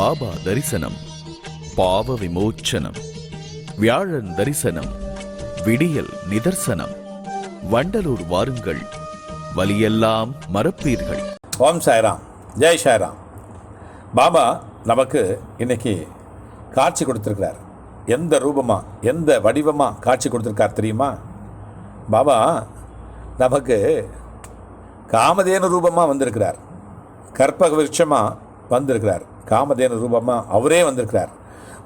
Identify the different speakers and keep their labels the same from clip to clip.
Speaker 1: பாபா தரிசனம், பாவ விமோச்சனம், வியாழன் தரிசனம், விடியல் நிதர்சனம். வண்டலூர் வாருங்கள், வலியெல்லாம் மறப்பீர்கள்.
Speaker 2: ஓம் சாய்ராம், ஜெய் சாய்ராம். பாபா நமக்கு இன்னைக்கு காட்சி கொடுத்துருக்கிறார். எந்த ரூபமாக, எந்த வடிவமாக காட்சி கொடுத்துருக்கார் தெரியுமா? பாபா நமக்கு காமதேனு ரூபமாக வந்திருக்கிறார், கற்பக விருட்சமாக வந்திருக்கிறார், காமதேனு ரூபமாக அவரே வந்திருக்கிறார்.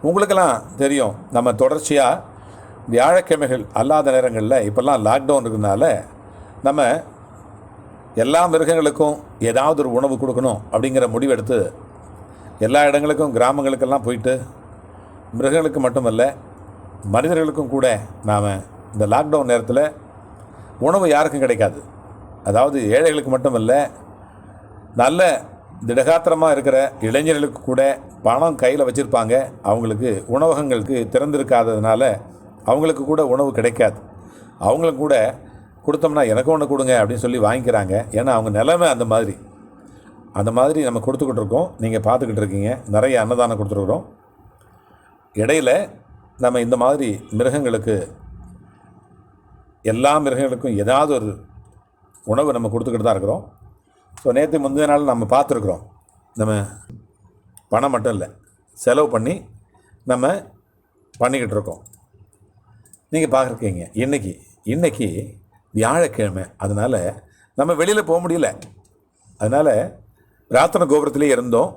Speaker 2: உங்களுக்கெல்லாம் தெரியும், நம்ம தொடர்ச்சியாக வியாழக்கிழமைகள் அல்லாத நேரங்களில் இப்போல்லாம் லாக்டவுன் இருக்கிறதுனால நம்ம எல்லா மிருகங்களுக்கும் ஏதாவது ஒரு உணவு கொடுக்கணும் அப்படிங்கிற முடிவெடுத்து எல்லா இடங்களுக்கும், கிராமங்களுக்கெல்லாம் போயிட்டு மிருகங்களுக்கு மட்டுமல்ல மனிதர்களுக்கும் கூட நாம் இந்த லாக்டவுன் நேரத்தில் உணவு யாருக்கும் கிடைக்காது. அதாவது ஏழைகளுக்கு மட்டுமல்ல, நல்ல திடகாத்திரமாக இருக்கிற இளைஞர்களுக்கு கூட பணம் கையில் வச்சுருப்பாங்க, அவங்களுக்கு உணவகங்களுக்கு திறந்திருக்காததுனால அவங்களுக்கு கூட உணவு கிடைக்காது. அவங்களுக்கு கூட கொடுத்தோம்னா எனக்கு ஒன்று கொடுங்க அப்படின்னு சொல்லி வாங்கிக்கிறாங்க. ஏன்னா அவங்க நிலைமை அந்த மாதிரி நம்ம கொடுத்துக்கிட்டு இருக்கோம். நீங்கள் பார்த்துக்கிட்டு இருக்கீங்க, நிறைய அன்னதானம் கொடுத்துருக்குறோம். இடையில் நம்ம இந்த மாதிரி மிருகங்களுக்கு, எல்லா மிருகங்களுக்கும் ஏதாவது ஒரு உணவு நம்ம கொடுத்துக்கிட்டு தான் இருக்கிறோம். ஸோ நேற்று முந்தைய நாள் நம்ம பார்த்துருக்குறோம், நம்ம பணம் மட்டும் இல்லை, செலவு பண்ணி நம்ம பண்ணிக்கிட்டு இருக்கோம். நீங்கள் பார்க்குறீங்க. இன்றைக்கி வியாழக்கிழமை, அதனால் நம்ம வெளியில் போக முடியல. அதனால் பிரார்த்தனை கோபுரத்திலே இருந்தோம்.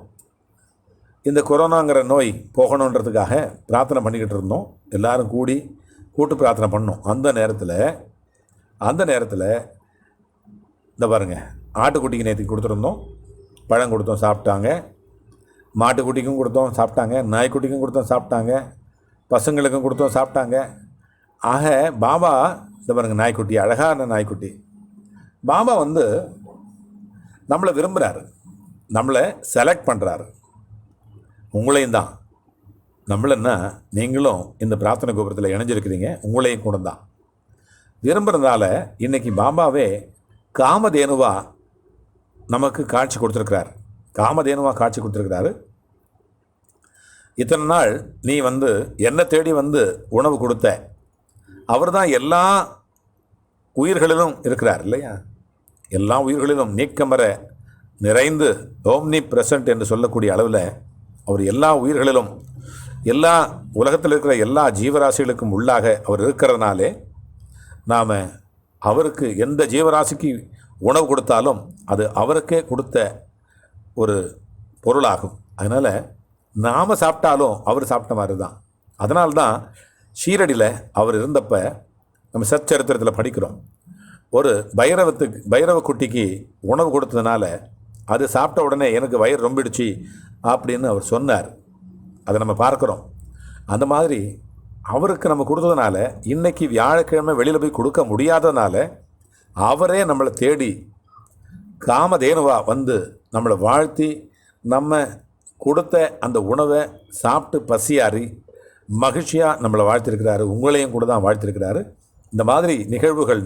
Speaker 2: இந்த கொரோனாங்கிற நோய் போகணுன்றதுக்காக பிரார்த்தனை பண்ணிக்கிட்டு இருந்தோம். எல்லோரும் கூட்டு பிரார்த்தனை பண்ணோம். அந்த நேரத்தில் இந்த பாருங்கள், ஆட்டுக்குட்டிக்கு நேற்றுக்கு கொடுத்துருந்தோம், பழம் கொடுத்தோம், சாப்பிட்டாங்க. மாட்டுக்குட்டிக்கும் கொடுத்தோம், சாப்பிட்டாங்க. நாய்க்குட்டிக்கும் கொடுத்தோம், சாப்பிட்டாங்க. பசங்களுக்கும் கொடுத்தோம், சாப்பிட்டாங்க. ஆக பாபா, இந்த பாருங்கள், நாய்க்குட்டி, அழகான நாய்க்குட்டி. பாபா நம்மளை விரும்புகிறாரு, நம்மளை செலக்ட் பண்ணுறாரு. உங்களையும் தான். நம்மளன்னா நீங்களும் இந்த பிரார்த்தனை கோபுரத்தில் இணைஞ்சிருக்கிறீங்க, உங்களையும் கூட தான் விரும்புகிறதுனால இன்றைக்கி பாபாவே காமதேனுவாக நமக்கு காட்சி கொடுத்துருக்கிறாரு. இத்தனை நாள் நீ என்னை தேடி உணவு கொடுத்த, அவர் தான் எல்லா உயிர்களிலும் இருக்கிறார் இல்லையா? எல்லா உயிர்களிலும் நீக்கமர நிறைந்து ஓம்னி பிரசன்ட் என்று சொல்லக்கூடிய அளவில் அவர் எல்லா உயிர்களிலும், எல்லா உலகத்தில் இருக்கிற எல்லா ஜீவராசிகளுக்கும் உள்ளாக அவர் இருக்கிறதுனாலே நாம் அவருக்கு எந்த ஜீவராசிக்கு உணவு கொடுத்தாலும் அது அவருக்கே கொடுத்த ஒரு பொருளாகும். அதனால் நாம் சாப்பிட்டாலும் அவர் சாப்பிட்ட மாதிரி தான். அதனால்தான் ஷீரடியில் அவர் இருந்தப்ப நம்ம சச்சரித்திரத்தில் படிக்கிறோம், ஒரு பைரவ குட்டிக்கு உணவு கொடுத்ததுனால அது சாப்பிட்ட உடனே எனக்கு வயிறு ரொம்பிடுச்சு அப்படின்னு அவர் சொன்னார். அதை நம்ம பார்க்குறோம். அந்த மாதிரி அவருக்கு நம்ம கொடுத்ததுனால இன்றைக்கி வியாழக்கிழமை வெளியில் போய் கொடுக்க முடியாததுனால அவரே நம்மளை தேடி காமதேனுவாக நம்மளை வாழ்த்தி நம்ம கொடுத்த அந்த உணவை சாப்பிட்டு பசியாறி மகிழ்ச்சியாக நம்மளை வாழ்த்திருக்கிறாரு. உங்களையும் கூட தான் வாழ்த்திருக்கிறாரு. இந்த மாதிரி நிகழ்வுகள்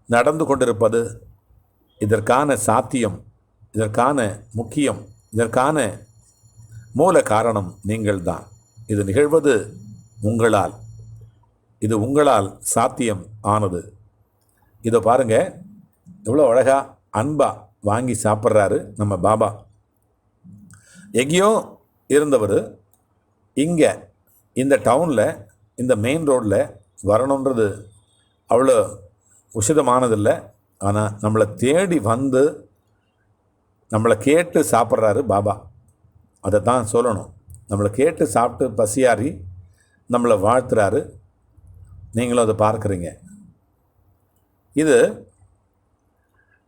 Speaker 2: நடந்து கொண்டிருப்பது, இதற்கான சாத்தியம், இதற்கான முக்கியம், இதற்கான மூல காரணம் நீங்கள் தான். இது நிகழ்வது உங்களால், இது உங்களால் சாத்தியம் ஆனது. இதை பாருங்கள், எவ்வளோ அழகாக அன்பாக வாங்கி சாப்பிட்றாரு நம்ம பாபா. எங்கேயோ இருந்தவர் இங்கே இந்த டவுனில், இந்த மெயின் ரோடில் வரணுன்றது அவ்வளோ உசிதமானதில்லை. ஆனால் நம்மளை தேடி நம்மளை கேட்டு சாப்பிட்றாரு பாபா. அதை தான் சொல்லணும். நம்மளை கேட்டு சாப்பிட்டு பசியாறி நம்மளை வாழ்த்துறாரு. நீங்களும் அதை பார்க்குறீங்க.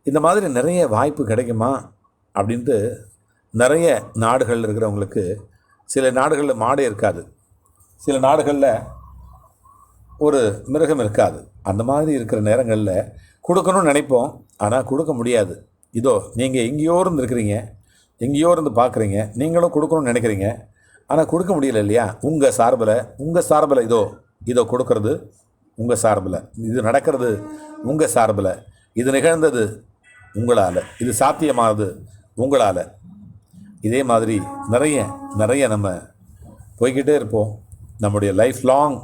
Speaker 2: இந்த மாதிரி நிறைய வாய்ப்பு கிடைக்குமா அப்படின்ட்டு நிறைய நாடுகளில் இருக்கிறவங்களுக்கு, சில நாடுகளில் மாடே இருக்காது, சில நாடுகளில் ஒரு மிருகம் இருக்காது. அந்த மாதிரி இருக்கிற நேரங்களில் கொடுக்கணும்னு நினைப்போம், ஆனால் கொடுக்க முடியாது. இதோ நீங்கள் எங்கேயோ இருந்து இருக்கிறீங்க, எங்கேயோ இருந்து பார்க்குறீங்க, நீங்களும் கொடுக்கணும்னு நினைக்கிறீங்க, ஆனால் கொடுக்க முடியல இல்லையா? உங்கள் சார்பில் இதோ கொடுக்கறது உங்கள் சார்பில், இது நடக்கிறது உங்கள் சார்பில், இது நிகழ்ந்தது உங்களால், இது சாத்தியமானது உங்களால். இதே மாதிரி நிறைய நிறைய நம்ம போய்கிட்டே இருப்போம். நம்முடைய லைஃப் லாங்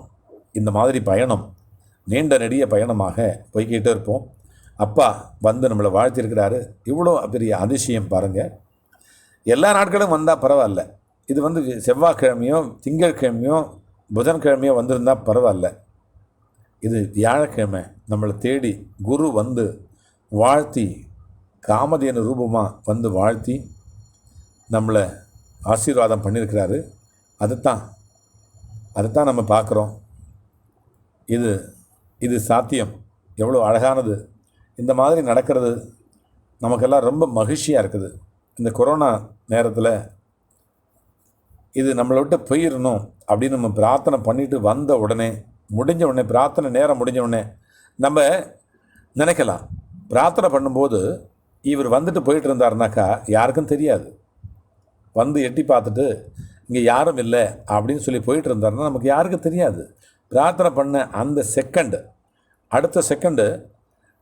Speaker 2: இந்த மாதிரி பயணம் நீண்ட நெடிய பயணமாக போய்கிட்டே இருப்போம். அப்பா வந்து நம்மளை வாழ்த்திருக்கிறாரு. இவ்வளோ பெரிய அதிசயம் பாருங்கள். எல்லா நாட்களும் வந்தால் பரவாயில்ல. இது வந்து செவ்வாய்க்கிழமையோ திங்கட்கிழமையோ புதன்கிழமையோ வந்திருந்தால் பரவாயில்ல. இது வியாழக்கிழமை நம்மளை தேடி குரு வந்து வாழ்த்தி, காமதேனு ரூபமாக வந்து வாழ்த்தி நம்மளை ஆசீர்வாதம் பண்ணியிருக்கிறாரு. அதுதான் நம்ம பார்க்குறோம். இது சாத்தியம். எவ்வளோ அழகானது. இந்த மாதிரி நடக்கிறது நமக்கெல்லாம் ரொம்ப மகிழ்ச்சியாக இருக்குது. இந்த கொரோனா நேரத்தில் இது நம்மளை விட்டு போயிடணும் அப்படின்னு நம்ம பிரார்த்தனை பண்ணிட்டு வந்த உடனே, முடிஞ்ச உடனே, பிரார்த்தனை நேரம் முடிஞ்ச உடனே நம்ம நினைக்கலாம், பிரார்த்தனை பண்ணும்போது இவர் வந்துட்டு போயிட்டு இருந்தாருனாக்கா யாருக்கும் தெரியாது. வந்து எட்டி பார்த்துட்டு இங்கே யாரும் இல்லை அப்படின்னு சொல்லி போயிட்டு இருந்தாருன்னா நமக்கு யாருக்கும் தெரியாது. பிரார்த்தனை பண்ண அந்த செகண்டு, அடுத்த செகண்டு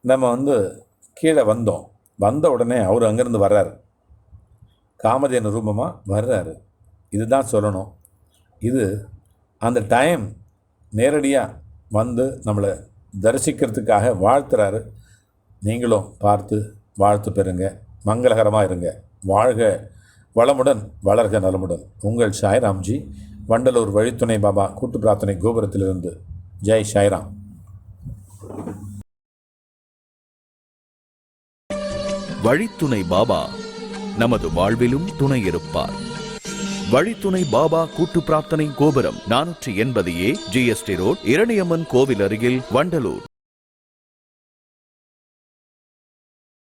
Speaker 2: நம்ம வந்து கீழே வந்த உடனே அவர் அங்கேருந்து வர்றாரு, காமதேனு ரூபமாக வர்றாரு. இதுதான் சொல்லணும். இது அந்த டைம் நேரடியாக வந்து நம்மளை தரிசிக்கிறதுக்காக வாழ்த்துறாரு. நீங்களும் பார்த்து வாழ்த்து பெறுங்க. மங்களகரமாக இருங்க. வாழ்க வளமுடன், வளர்க நலமுடன். உங்கள் சாய்ராம்ஜி, வண்டலூர் வழித்துணை பாபா கூட்டு பிரார்த்தனை கோபுரத்திலிருந்து. ஜெய் சாய்ராம்.
Speaker 1: வழித்துணை பாபா நமது வாழ்விலும் துணை இருப்பார். வழித்துணை பாபா கூட்டு பிரார்த்தனை கோபுரம் 480A GST ரோட், இரணியம்மன் கோவில் அருகில், வண்டலூர்.